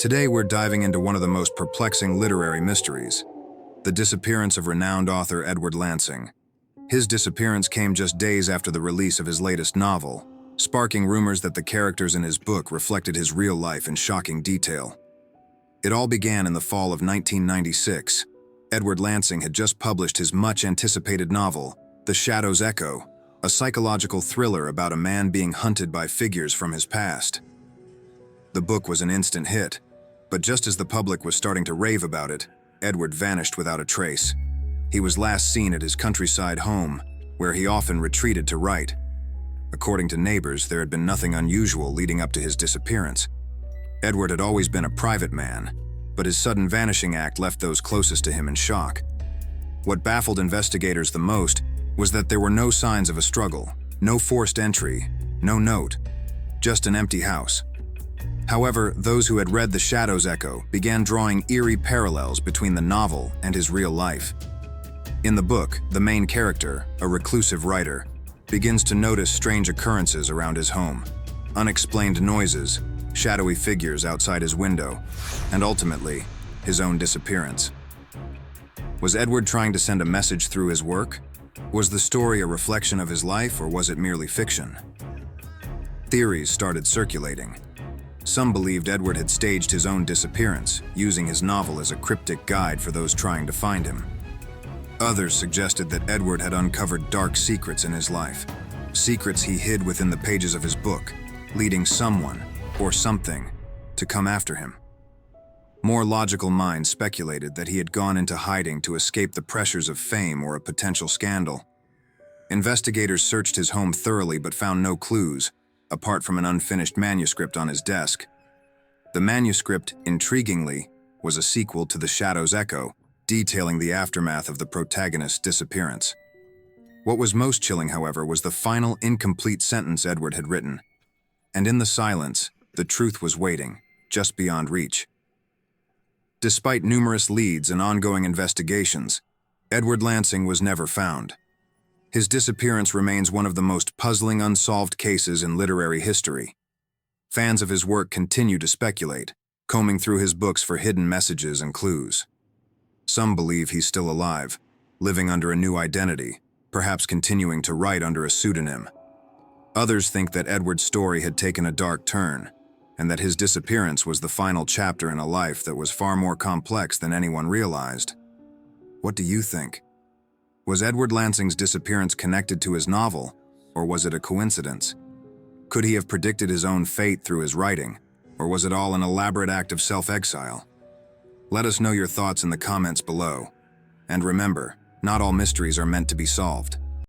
Today we're diving into one of the most perplexing literary mysteries, the disappearance of renowned author Edward Lansing. His disappearance came just days after the release of his latest novel, sparking rumors that the characters in his book reflected his real life in shocking detail. It all began in the fall of 1996. Edward Lansing had just published his much-anticipated novel, The Shadow's Echo, a psychological thriller about a man being hunted by figures from his past. The book was an instant hit, but just as the public was starting to rave about it, Edward vanished without a trace. He was last seen at his countryside home, where he often retreated to write. According to neighbors, there had been nothing unusual leading up to his disappearance. Edward had always been a private man, but his sudden vanishing act left those closest to him in shock. What baffled investigators the most was that there were no signs of a struggle, no forced entry, no note, just an empty house. However, those who had read The Shadow's Echo began drawing eerie parallels between the novel and his real life. In the book, the main character, a reclusive writer, begins to notice strange occurrences around his home, unexplained noises, shadowy figures outside his window, and ultimately, his own disappearance. Was Edward trying to send a message through his work? Was the story a reflection of his life, or was it merely fiction? Theories started circulating. Some believed Edward had staged his own disappearance, using his novel as a cryptic guide for those trying to find him. Others suggested that Edward had uncovered dark secrets in his life, secrets he hid within the pages of his book, leading someone, or something, to come after him. More logical minds speculated that he had gone into hiding to escape the pressures of fame or a potential scandal. Investigators searched his home thoroughly but found no clues, apart from an unfinished manuscript on his desk. The manuscript, intriguingly, was a sequel to The Shadow's Echo, detailing the aftermath of the protagonist's disappearance. What was most chilling, however, was the final incomplete sentence Edward had written. And in the silence, the truth was waiting, just beyond reach. Despite numerous leads and ongoing investigations, Edward Lansing was never found. His disappearance remains one of the most puzzling unsolved cases in literary history. Fans of his work continue to speculate, combing through his books for hidden messages and clues. Some believe he's still alive, living under a new identity, perhaps continuing to write under a pseudonym. Others think that Edward's story had taken a dark turn, and that his disappearance was the final chapter in a life that was far more complex than anyone realized. What do you think? Was Edward Lansing's disappearance connected to his novel, or was it a coincidence? Could he have predicted his own fate through his writing, or was it all an elaborate act of self-exile? Let us know your thoughts in the comments below. And remember, not all mysteries are meant to be solved.